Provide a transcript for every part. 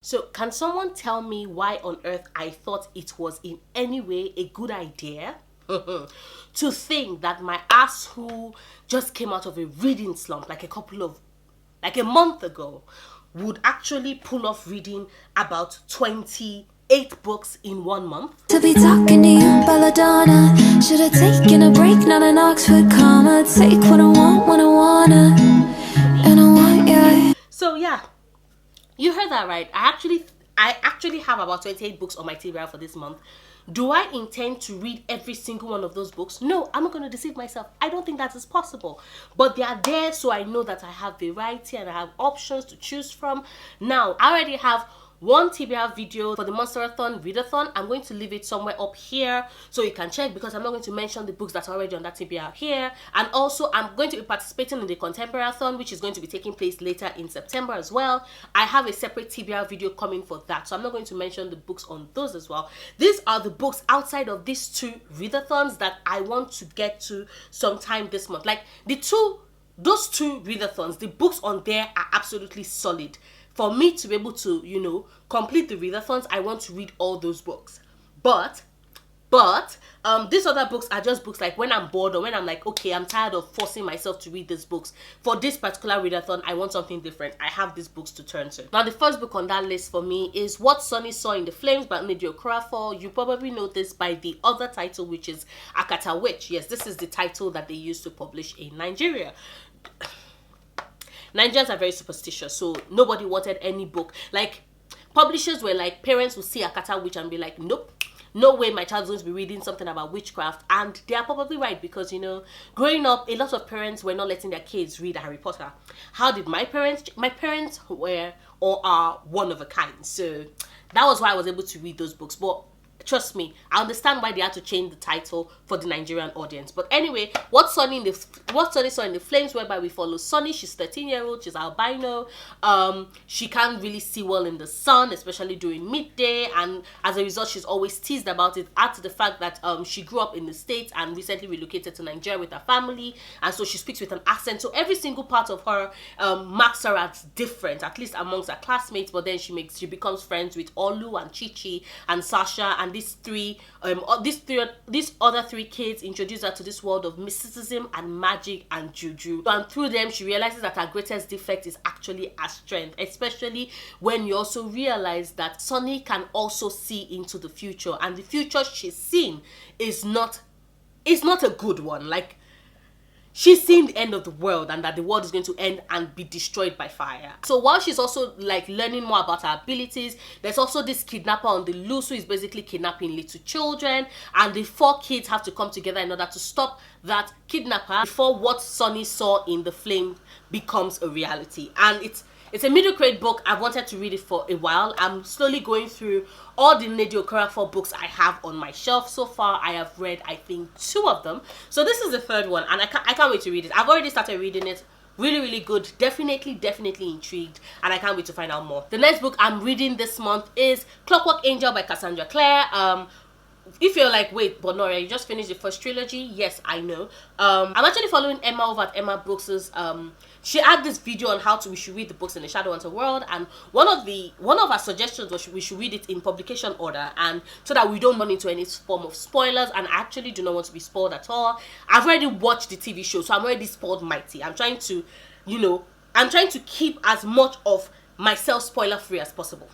So can someone tell me why on earth I thought it was in any way a good idea to think that my ass, who just came out of a reading slump like a month ago, would actually pull off reading about 28 books in 1 month? To be talking to you, Belladonna. Should have taken a break, not an Oxford comma. Take what I want when I wanna, and I want you. So yeah, you heard that right. I actually have about 28 books on my TBR for this month. Do I intend to read every single one of those books? No, I'm not going to deceive myself. I don't think that is possible. But they are there so I know that I have variety and I have options to choose from. Now, I already have one TBR video for the Monsterathon Readathon. I'm going to leave it somewhere up here so you can check, because I'm not going to mention the books that are already on that TBR here. And also, I'm going to be participating in the Contemporary-athon, which is going to be taking place later in September as well. I have a separate TBR video coming for that, so I'm not going to mention the books on those as well. These are the books outside of these two readathons that I want to get to sometime this month. Like those two readathons, the books on there are absolutely solid. For me to be able to, complete the readathons, I want to read all those books. But these other books are just books like when I'm bored or when I'm like, okay, I'm tired of forcing myself to read these books. For this particular readathon, I want something different. I have these books to turn to. Now, the first book on that list for me is What Sunny Saw in the Flames by Nidio Okorafor. You probably know this by the other title, which is Akata Witch. Yes, this is the title that they used to publish in Nigeria. Nigerians are very superstitious, so nobody wanted any book. Like, publishers were like, parents would see Akata Witch and be like, nope, no way my child's going to be reading something about witchcraft. And they are probably right, because, growing up, a lot of parents were not letting their kids read Harry Potter. How did my parents? My parents were or are one of a kind. So that was why I was able to read those books. But trust me, I understand why they had to change the title for the Nigerian audience. But anyway, What Sunny Saw in the Flames, whereby we follow Sunny. She's 13-year-old, she's albino. She can't really see well in the sun, especially during midday, and as a result, she's always teased about it. Add to the fact that she grew up in the States and recently relocated to Nigeria with her family, and so she speaks with an accent. So every single part of her marks her as different, at least amongst her classmates. But then she becomes friends with Olu and Chichi and Sasha, and these other three kids introduce her to this world of mysticism and magic and juju. And through them, she realizes that her greatest defect is actually her strength, especially when you also realize that Sunny can also see into the future, and the future she's seen is not a good one. Like, she's seen the end of the world, and that the world is going to end and be destroyed by fire. So while she's also like learning more about her abilities, there's also this kidnapper on the loose who is basically kidnapping little children, and the four kids have to come together in order to stop that kidnapper before What Sunny Saw in the Flame becomes a reality. And it's a middle grade book. I've wanted to read it for a while. I'm slowly going through all the Nidio Okorafor books I have on my shelf. So far, I have read, I think, 2 of them. So this is the third one, and I can't wait to read it. I've already started reading it. Really, really good. Definitely intrigued, and I can't wait to find out more. The next book I'm reading this month is Clockwork Angel by Cassandra Clare. If you're like, wait, but Nora, you just finished the first trilogy? Yes, I know. I'm actually following Emma over at Emma Brooks's. She had this video on how we should read the books in the Shadowhunter world, and one of her suggestions was we should read it in publication order, and so that we don't run into any form of spoilers. And I actually do not want to be spoiled at all. I've already watched the TV show, so I'm already spoiled mighty. I'm trying to keep as much of myself spoiler free as possible,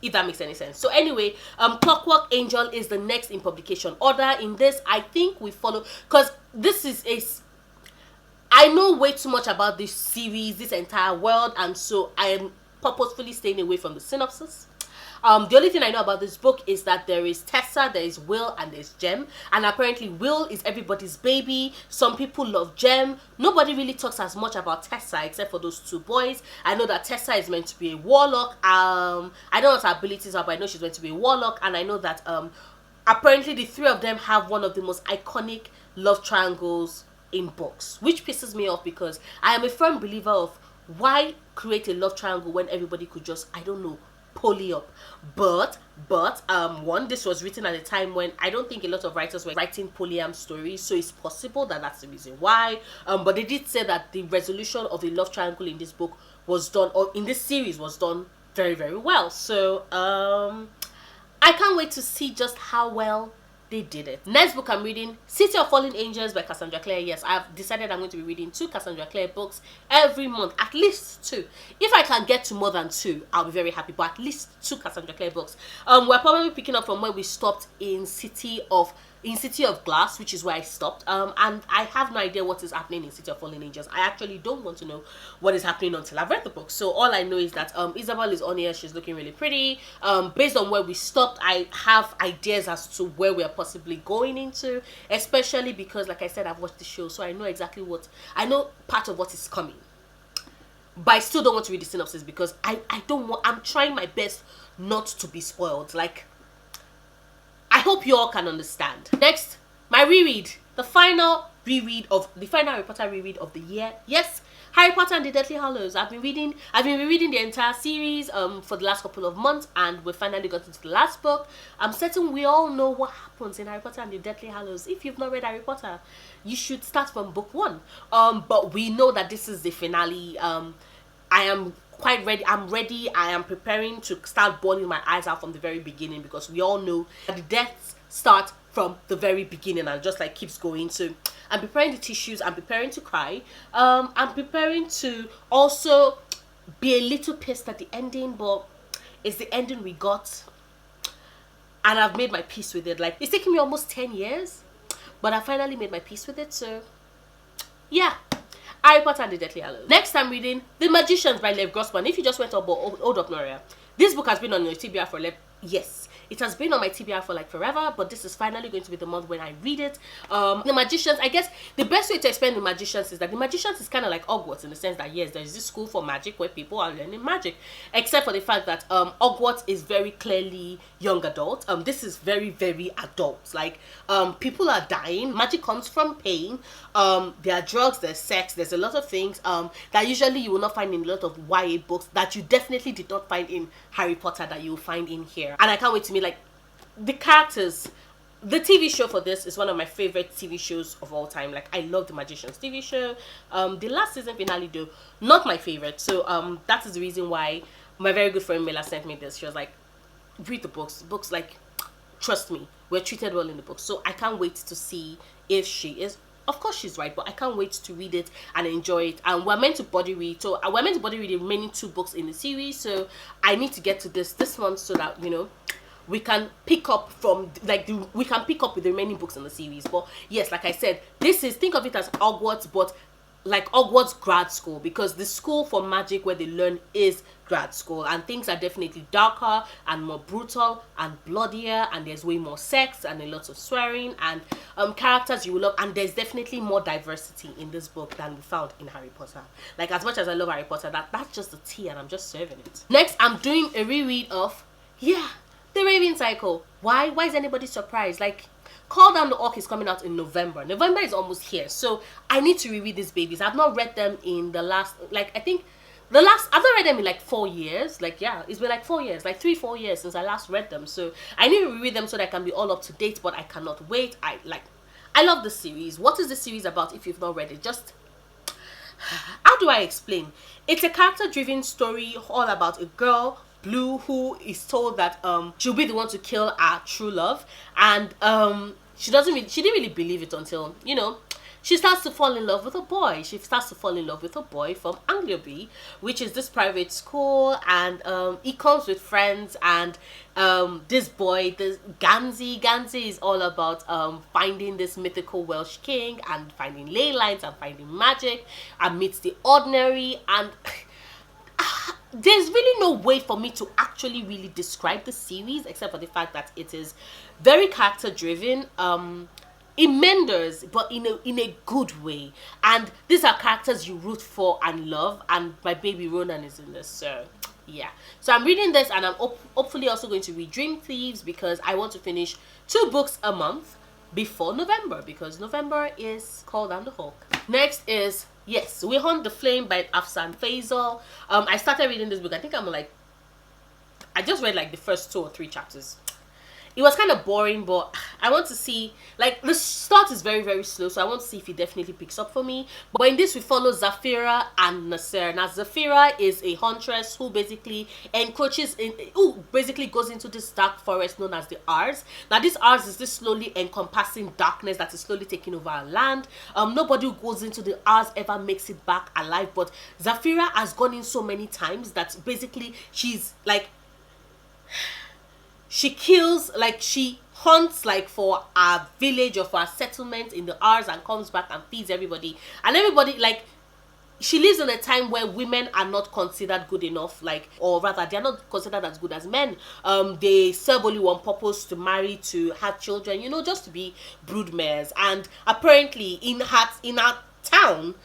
if that makes any sense. So anyway, Clockwork Angel is the next in publication order. In this, I think we follow, because this is I know way too much about this series, this entire world, and so I am purposefully staying away from the synopsis. The only thing I know about this book is that there is Tessa, there is Will, and there's Jem. And apparently Will is everybody's baby. Some people love Jem. Nobody really talks as much about Tessa except for those 2 boys. I know that Tessa is meant to be a warlock. I don't know what her abilities are, but I know she's meant to be a warlock. And I know that apparently the 3 of them have one of the most iconic love triangles in books, which pisses me off, because I am a firm believer of why create a love triangle when everybody could just, I don't know, poly up. But one, this was written at a time when I don't think a lot of writers were writing polyam stories, so it's possible that that's the reason why. But they did say that the resolution of a love triangle in this book was done, or in this series was done very, very well. So I can't wait to see just how well they did it. Next book I'm reading, City of Fallen Angels by Cassandra Clare. Yes, I've decided I'm going to be reading 2 Cassandra Clare books every month, at least 2. If I can get to more than 2, I'll be very happy, but at least 2 Cassandra Clare books. We're probably picking up from where we stopped in City of Glass, which is where I stopped. And I have no idea what is happening in City of Fallen Angels. I actually don't want to know what is happening until I've read the book. So all I know is that Isabel is on here. She's looking really pretty. Based on where we stopped, I have ideas as to where we are possibly going into, especially because, like I said, I've watched the show, so I know exactly I know part of what is coming. But I still don't want to read the synopsis because I'm trying my best not to be spoiled. Like, I hope you all can understand. Next, my reread. The final Harry Potter reread of the year. Yes, Harry Potter and the Deathly Hallows. I've been rereading the entire series for the last couple of months, and we finally got into the last book. I'm certain we all know what happens in Harry Potter and the Deathly Hallows. If you've not read Harry Potter, you should start from book 1. But we know that this is the finale. I am quite ready. I'm ready. I am preparing to start bawling my eyes out from the very beginning, because we all know that the deaths start from the very beginning and just like keeps going. So I'm preparing the tissues. I'm preparing to cry. I'm preparing to also be a little pissed at the ending, but it's the ending we got, and I've made my peace with it. Like, it's taken me almost 10 years, but I finally made my peace with it. So yeah, Harry Potter and the Deathly Hallows. Next, I'm reading The Magicians by Lev Grossman. If you just went up, hold up, Noria. This book has been on your TBR for yes, it has been on my TBR for like forever, but this is finally going to be the month when I read it. The Magicians, I guess the best way to explain The Magicians is that The Magicians is kind of like Hogwarts, in the sense that yes, there's this school for magic where people are learning magic, except for the fact that Hogwarts is very clearly young adult. This is very, very adult. Like, people are dying, magic comes from pain, there are drugs, there's sex, there's a lot of things that usually you will not find in a lot of YA books, that you definitely did not find in Harry Potter, that you'll find in here. And I can't wait to meet like the characters. The TV show for this is one of my favorite TV shows of all time. Like, I love The Magicians TV show. The last season finale though, not my favorite. So that is the reason why my very good friend Mela sent me this. She was like, read the books. Books, like, trust me, we're treated well in the books. So I can't wait to see if she is. Of course she's right, but I can't wait to read it and enjoy it. And we're meant to body read. So we're meant to body read the remaining 2 books in the series. So I need to get to this month so that, you know, we can pick up from we can pick up with the remaining books in the series. But yes, like I said, this is, think of it as Hogwarts, but like Hogwarts grad school, because the school for magic where they learn is grad school, and things are definitely darker and more brutal and bloodier, and there's way more sex and a lot of swearing and characters you will love, and there's definitely more diversity in this book than we found in Harry Potter. Like, as much as I love Harry Potter, that's just the tea, and I'm just serving it. Next, I'm doing a reread of The Raven Cycle. Why is anybody surprised? Like, Call Down the Orc is coming out in November. November is almost here, so I need to reread these babies. I've not read them in the last, like, I think I've not read them in like 4 years. Like, yeah, it's been like 4 years, like 3-4 years since I last read them. So I need to reread them so that I can be all up to date, but I cannot wait. I love the series. What is the series about if you've not read it? Just, how do I explain? It's a character-driven story all about a girl, Blue, who is told that she'll be the one to kill her true love, and she didn't really believe it until, you know, she starts to fall in love with a boy. She starts to fall in love with a boy from Angloby, which is this private school, and he comes with friends, and this boy, this Ganzi is all about finding this mythical Welsh king and finding ley lines and finding magic amidst the ordinary, and there's really no way for me to actually really describe the series, except for the fact that it is very character driven. It meanders, but in a good way. And these are characters you root for and love. And my baby Ronan is in this, so yeah. So I'm reading this, and I'm hopefully also going to read Dream Thieves, because I want to finish 2 books a month before November, because November is Call Down the Hawk. Next is, yes, We Hunt the Flame by Afsan Faisal. I started reading this book. I think I just read like the first 2 or 3 chapters. it was kind of boring, but I want to see, like, the start is very, very slow, so I want to see if it definitely picks up for me. But in this, we follow Zafira and Nasir. Now, Zafira is a huntress who basically who basically goes into this dark forest known as the Ars. Now, this Ars is this slowly encompassing darkness that is slowly taking over our land. Nobody who goes into the Ars ever makes it back alive, but Zafira has gone in so many times that basically she's like, she kills, like, she hunts like for a village or for a settlement in the Rs and comes back and feeds everybody, and everybody, like, she lives in a time where women are not considered good enough, like, or rather they're not considered as good as men. They serve only one purpose: to marry, to have children, you know, just to be broodmares. And apparently in her town,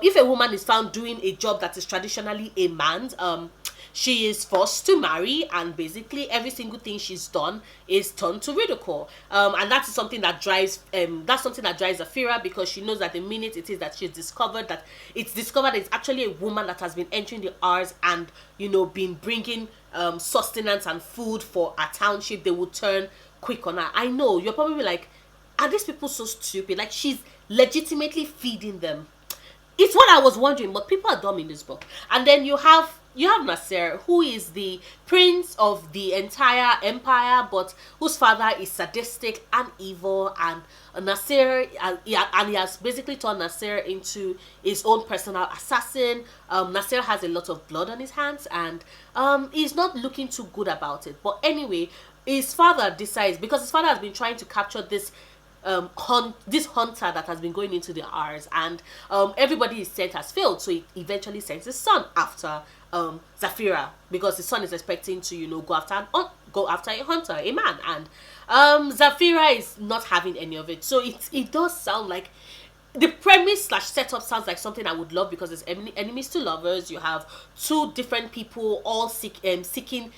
if a woman is found doing a job that is traditionally a man's, she is forced to marry, and basically every single thing she's done is turned to ridicule. And that's something that drives Zafira, because she knows that the minute it is that she's discovered that it's actually a woman that has been entering the Rs and, you know, been bringing sustenance and food for a township, they will turn quick on her. I know you're probably like, are these people so stupid? Like, she's legitimately feeding them. It's what I was wondering, but people are dumb in this book. And then you have Nasir, who is the prince of the entire empire, but whose father is sadistic and evil. And Nasir, he has basically turned Nasir into his own personal assassin. Nasir has a lot of blood on his hands, and he's not looking too good about it. But anyway, his father decides, because his father has been trying to capture this hunter that has been going into the Rs, and everybody he sent has failed, so he eventually sends his son after Zafira, because his son is expecting to, you know, go after a hunter, a man, and Zafira is not having any of it. So it does sound like the premise / setup sounds like something I would love, because there's enemies to lovers. You have two different people all seeking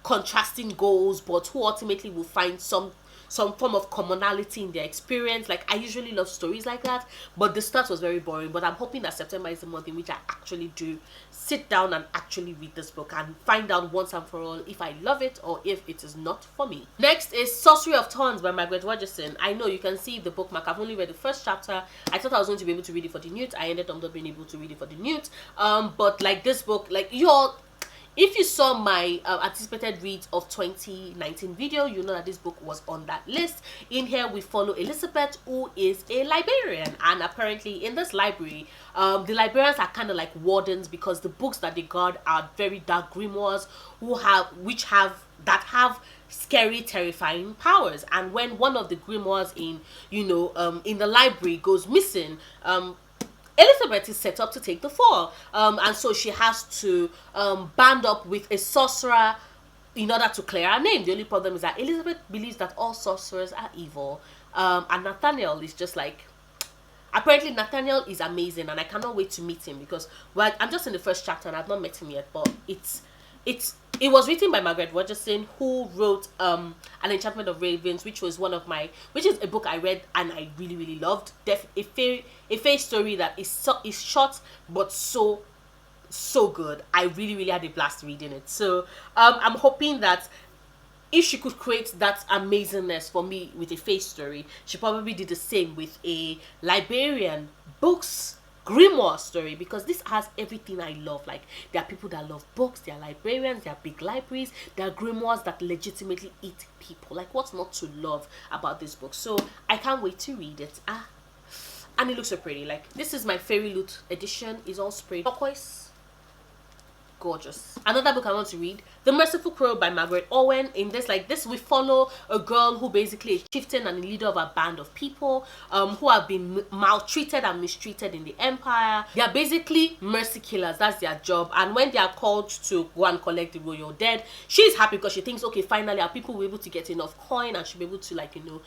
contrasting goals, but who ultimately will find some form of commonality in their experience. Like, I usually love stories like that, but the start was very boring. But I'm hoping that September is the month in which I actually do sit down and actually read this book and find out once and for all if I love it or if it is not for me. Next is Sorcery of Thorns by Margaret Rogerson. I know you can see the bookmark. I've only read the first chapter. I thought I was going to be able to read it for the newt. I ended up not being able to read it for the newt. But like, this book, like, if you saw my anticipated reads of 2019 video, you know that this book was on that list. In here, we follow Elizabeth, who is a librarian, and apparently in this library, the librarians are kind of like wardens, because the books that they guard are very dark grimoires that have scary, terrifying powers. And when one of the grimoires in the library goes missing, Elizabeth is set up to take the fall, and so she has to band up with a sorcerer in order to clear her name. The only problem is that Elizabeth believes that all sorcerers are evil, and Nathaniel is just like, apparently Nathaniel is amazing, and I cannot wait to meet him, because, well, I'm just in the first chapter and I've not met him yet. But it was written by Margaret Rogerson, who wrote An Enchantment of Ravens, which is a book I read and I really, really loved. A fairy story that is short but so good. I really, really had a blast reading it. So I'm hoping that if she could create that amazingness for me with a fairy story, she probably did the same with a librarian books grimoire story, because this has everything I love. Like, there are people that love books, there are librarians, there are big libraries, there are grimoires that legitimately eat people. Like, what's not to love about this book? So I can't wait to read it. And it looks so pretty. Like, this is my Fairy Loot edition. It's all sprayed turquoise. Gorgeous. Another book I want to read, The Merciful Crow by Margaret Owen. In this, we follow a girl who basically is chieftain and the leader of a band of people who have been maltreated and mistreated in the empire. They are basically mercy killers. That's their job. And when they are called to go and collect the royal dead, she's happy, because she thinks, okay, finally our people will be able to get enough coin and she'll be able to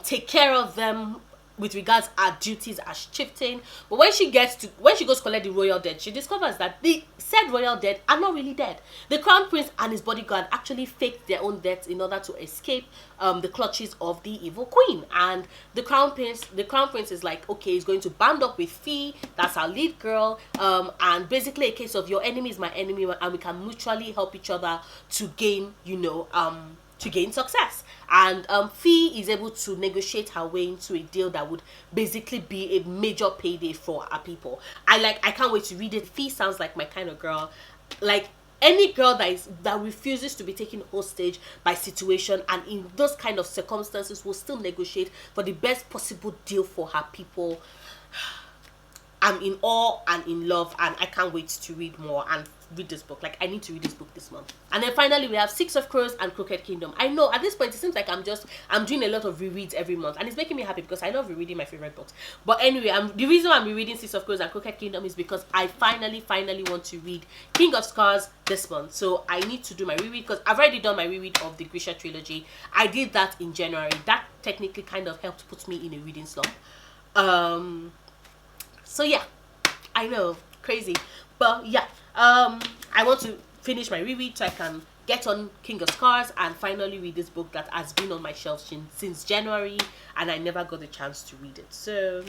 take care of them with regards our duties as chieftain. But when she goes to collect the royal dead, she discovers that the said royal dead are not really dead. The crown prince and his bodyguard actually faked their own deaths in order to escape the clutches of the evil queen. And the crown prince is like, okay, he's going to band up with Fee, that's our lead girl, and basically a case of your enemy is my enemy, and we can mutually help each other to gain to gain success. And Fee is able to negotiate her way into a deal that would basically be a major payday for our people. I can't wait to read it. Fee sounds like my kind of girl. Like any girl that refuses to be taken hostage by situation, and in those kind of circumstances will still negotiate for the best possible deal for her people. I'm in awe and in love, and I can't wait to read more and read this book. Like, I need to read this book this month. And then finally we have Six of Crows and Crooked Kingdom. I know at this point it seems like I'm doing a lot of rereads every month, and it's making me happy because I love rereading my favorite books. But anyway, the reason I'm rereading Six of Crows and Crooked Kingdom is because I finally want to read King of Scars this month. So I need to do my reread because I've already done my reread of the Grisha trilogy. I did that in January. That technically kind of helped put me in a reading slump. So yeah, I know, crazy, but yeah, I want to finish my reread so I can get on King of Scars and finally read this book that has been on my shelf since January, and I never got the chance to read it. So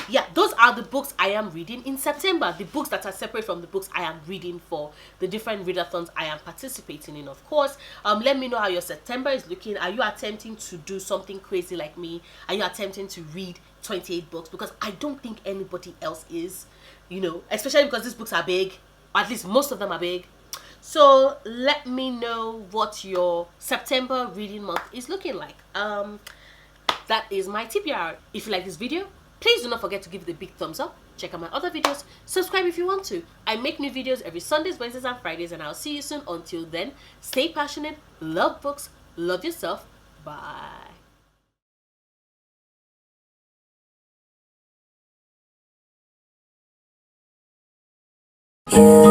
yeah, those are the books I am reading in September, the books that are separate from the books I am reading for the different readathons I am participating in, of course. Let me know how your September is looking. Are you attempting to do something crazy like me? Are you attempting to read 28 books? Because I don't think anybody else is, especially because these books are big, or at least most of them are big. So let me know what your September reading month is looking like. That is my TBR. If you like this video, please do not forget to give it a big thumbs up. Check out my other videos. Subscribe if you want to. I make new videos every Sundays, Wednesdays, and Fridays, and I'll see you soon. Until then, stay passionate, love books, love yourself. Bye. You